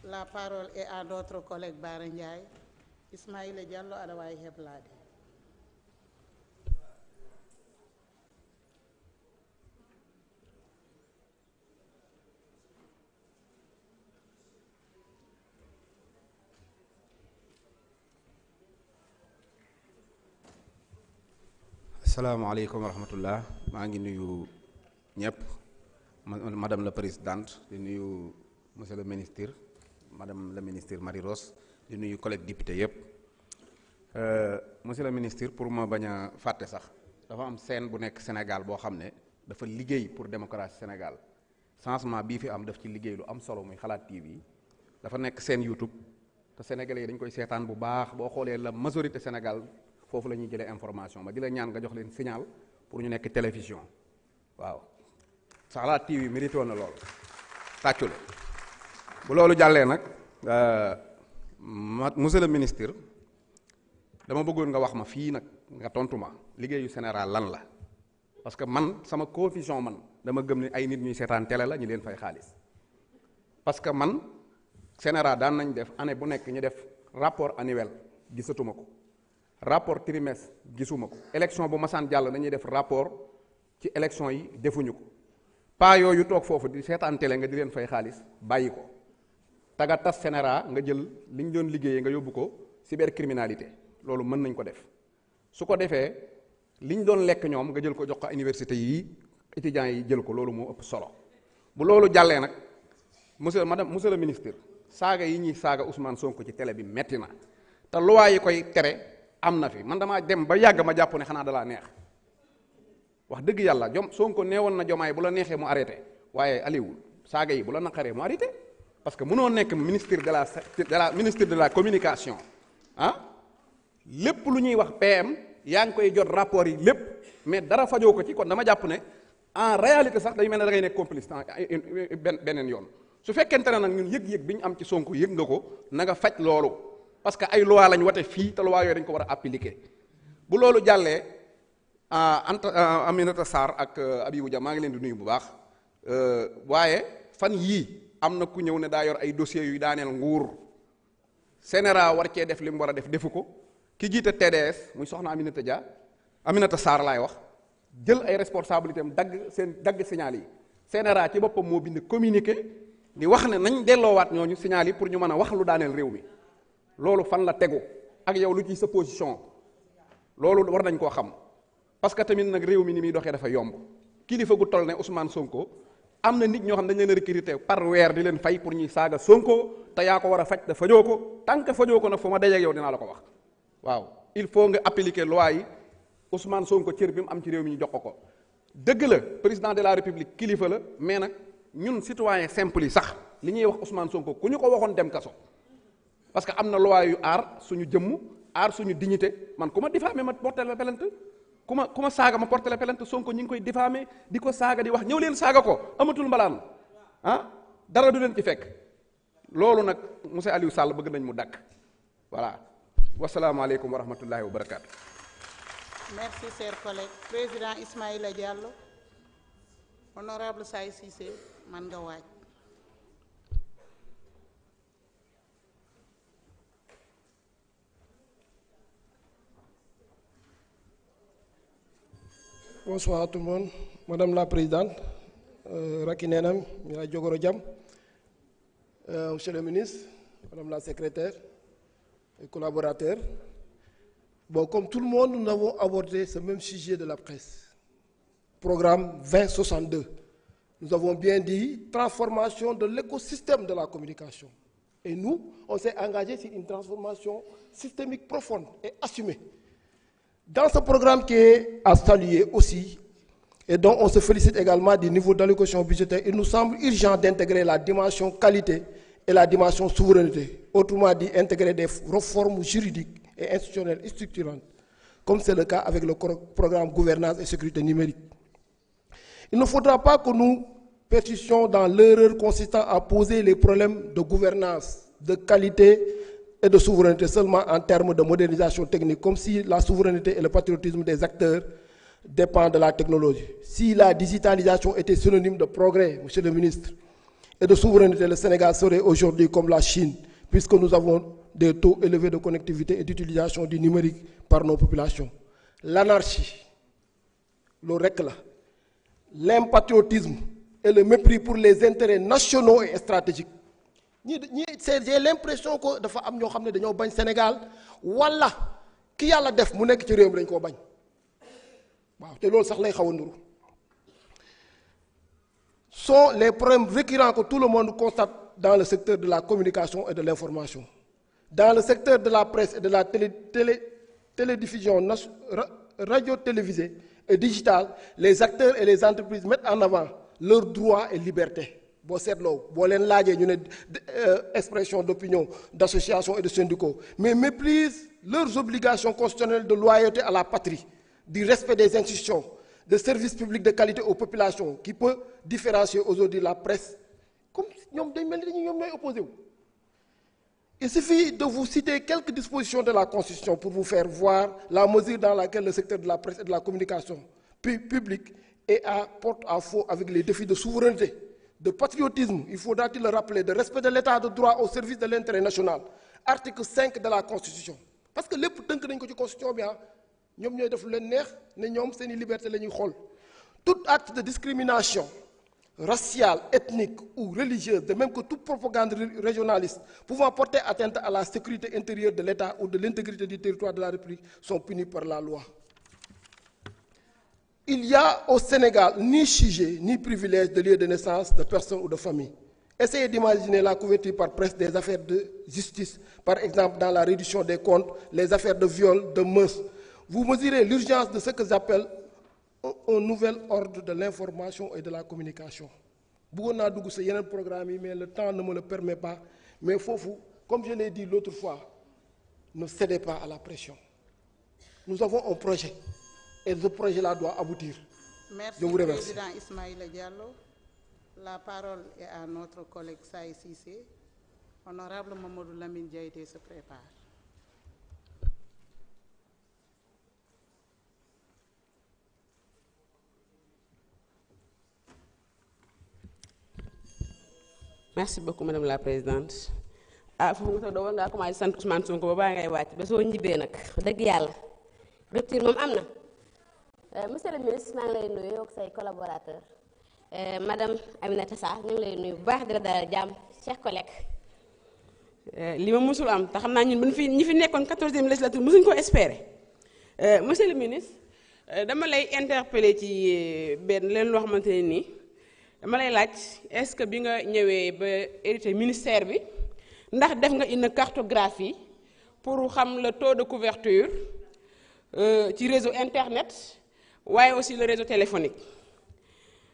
La parole est à notre collègue Bara Ndiaye. Ismaïla Diallo aɗa wawi heblade. asalaamaaleykum wa rahmatullah maa ngi nuyu ñëpp madame la présidente di nuyu monsieur le ministre madame la ministre Marie Rose di nuyu collègue député yëpp monsieur le ministre pour ma bañ a fàtte sax dafa am scène bu nekk Sénégal boo xam ne dafa liggéey pour démocratie Sénégal changement bii fi am daf ci liggéey lu am solo muy xalaat TV dafa nekk seen YouTube te sénégalais yi dañ koy seetaan bu baax boo xoolee la majorité Sénégal foofu la ñuy jëlee information ma di la ñaan nga jox leen signal pour ñu nekk télévision waaw xalaat TV mérité woon na loolu tàccule bu loolu jàllee nag monsieur le ministre dama bëggoon nga wax ma fii nag nga tontu ma liggéeyu général lan la parce que man sama confusion man dama gëm ne ay nit ñuy seetaan télé la ñu leen fay xaalis parce que man général daan nañ def année bu nekk ñu def rapport annuel gisatuma ko rapport trimestre gisuma ko élection bu masaan jàll dañuy def rapport ci élection yi defuñu ko pas yooyu toog foofu di seetaan télé nga di leen fay xaalis bàyyi ko taga tas général nga jël li ñu doon liggéeyee nga yóbbu ko cybercriminalité loolu mën nañ ko def su ko defee li ñu doon lekk ñoom nga jël ko jox ko université yi étudiants yi jël ko loolu moo ëpp solo bu loolu jàllee monsieur le ministre saaga yi ñuy saaga Ousmane Sonko ci télé bi metti na te loi yi koy tere am na fi man damaa dem ba yàgg ma jàpp ne xanaa dalaa neex wax dëgg yàlla Sonko neewoon na Jomaay bu la neexee mu arrêté waaye Aliou saaga yi bu la naqaree mu arrêté parce que mënoo nekk ministre de la communication lépp lu ñuy wax PM yaa ngi koy jot rapport yi lépp mais dara fajoo ko ci kon dama jàpp ne en réalité sax day mel ne da ngay nekk complice beneen yoon su fekkente ne nag ñun yëg-yëg bi ñu am ci Sonko yëg nga ko na nga faj loolu parce que ay loi lañ wate fii te loi yooyu dañ ko war a appliquer bu loolu jàllee Aminata Sarr ak Abibou Dia maa ngi leen di nuyu bu baax waaye fan yii am na ku ñëw ne daa yor ay dossiers yu daaneel nguur sénéral war cee def li mu war a def defu ko ki jiite TDS muy soxna Aminata Sarr laay wax jël ay responsabilités am dagg signal yi sénéral ci boppam moo bind communiqué di wax ne nañ delloowaat ñooñu signal yi pour ñu mën a wax lu daaneel réew mi loolu fan la tegu ak yow lu ci sa position loolu war nañ koo xam parce que tamit nag réew mi ni muy doxee dafa yomb kilifa gu toll ne Ousmane Sonko am na nit ñoo xam dañ leen a recruter par weer di leen fay pour ñuy saaga Sonko te yaa ko war a faj te fajoo ko tant que fajoo ko nag fu ma dajeeg yow dinaa la ko wax waaw il faut nga appliquer loi yi Ousmane Sonko cër bi mu am ci réew mi ñu jox ko dëgg la président de la république kilifa la mais nag ñun citoyen simple yi sax li ñuy wax Ousmane Sonko ku ñu ko waxoon dem kaso parce que am na loi yu aar suñu jëmm aar suñu dignité man ku ma diffamé ma porté la plainte ku ma saaga ma porté la plainte Sonko ñu ngi koy diffamé di ko saaga di wax ñëw leen saaga ko amatul mbalaan dara du leen ci fekk loolu nag monsieur Aliou Sall bëgg nañ mu dakk voilà wasalaamaaleykum wa rahmatullahi wa barakaatu. Merci, chers collègues. Président Ismaïla Diallo, honorable Saï Cissé, man nga waaj. Bonsoir à tout le monde. Madame la Présidente, Racky Nenam, Djogoro Diam, Monsieur le Ministre, Madame la Secrétaire, et collaborateurs. Bon, comme tout le monde, nous avons abordé ce même sujet de la presse. Programme 2062. Nous avons bien dit transformation de l'écosystème de la communication. Et nous, on s'est engagé sur une transformation systémique profonde et assumée. Dans ce programme qui est à saluer aussi, et dont on se félicite également du niveau d'allocation budgétaire, il nous semble urgent d'intégrer la dimension qualité et la dimension souveraineté. Autrement dit, intégrer des réformes juridiques et institutionnelles structurantes, comme c'est le cas avec le programme gouvernance et sécurité numérique. Il ne faudra pas que nous persistions dans l'erreur consistant à poser les problèmes de gouvernance, de qualité et de souveraineté seulement en termes de modernisation technique, comme si la souveraineté et le patriotisme des acteurs dépendent de la technologie. Si la digitalisation était synonyme de progrès, Monsieur le Ministre, et de souveraineté, le Sénégal serait aujourd'hui comme la Chine, puisque nous avons des taux élevés de connectivité et d'utilisation du numérique par nos populations. L'anarchie, le REC, l'impatriotisme et le mépris pour les intérêts nationaux et stratégiques. J'ai l'impression que dafa am ñoo xam ne dañoo bañ Sénégal wala ki yàlla def mu nekk ci réew mi dañ koo bañ waaw te loolu sax lay xaw a nduru sont les problèmes récurrents que tout le monde constate dans le secteur de la communication et de l'information. Dans le secteur de la presse et de la télédiffusion radio-télévisée et digitale, les acteurs et les entreprises mettent en avant leurs droits et libertés. Boo seetloo boo leen laajee ñu ne expression d'opinion, d'association et de syndicats, mais méprisent leurs obligations constitutionnelles de loyauté à la patrie, du respect des institutions, de services publics de qualité aux populations, qui peut différencier aujourd'hui la presse comme ñoom dañ mel ni ñoom ñooy opposé wu. Il suffit de vous citer quelques dispositions de la Constitution pour vous faire voir la mesure dans laquelle le secteur de la presse et de la communication publique est à porte-à-faux avec les défis de souveraineté, de patriotisme, il faudra-t-il le rappeler, de respect de l'état de droit au service de l'intérêt national. Article 5 de la Constitution. Parce que lépp tënk nañ ko ci Constitution bi ñoom ñooy def lu leen neex ne ñoom seeni liberté la ñuy xool. Tout acte de discrimination raciale, ethnique ou religieuse, de même que toute propagande régionaliste pouvant porter atteinte à la sécurité intérieure de l'État ou de l'intégrité du territoire de la République sont punis par la loi. Il y a au Sénégal ni sujet ni privilège de lieu de naissance, de personne ou de famille. Essayez d'imaginer la couverture par presse des affaires de justice, par exemple dans la réduction des comptes, les affaires de viol, de meurtre. Vous mesurez l'urgence de ce que j'appelle un nouvel ordre de l'information et de la communication. Bëggoon naa dugg sa yeneen programme yi mais le temps ne me le permet pas, mais foofu, comme je l'ai dit l'autre fois, ne cédez pas à la pression. Nous avons un projet et ce projet-là doit aboutir. Merci, je vous remercie. Président Ismaïla Diallo. La parole est à notre collègue Saï Cissé. Honorable Mamadou Lamine Diaité se prépare. Merci beaucoup madame la présidente. Fu mu toog war ngaa commencé sant Ousmane Sonko ba baa ngay wàcc ba soo ñibbee nag dëgg yàlla rupture moom am na. Monsieur le ministre maa ngi lay nuyu ak say collaborateurs madame Aminata Sarr ñu ngi lay nuyu bu baax di la dalal jàmm chers collègues. Li ma musul am te xam naa ñun ñi fi nekkoon 14e législature musuñ ko espérer. Monsieur le ministre dama lay interpeller ci benn leen loo xamante ne nii. dama lay laaj est-ce que bi nga ñëwee ba hérité ministère bi ndax def nga une cartographie pour xam le taux de couverture ci réseau internet waaye aussi le réseau téléphonique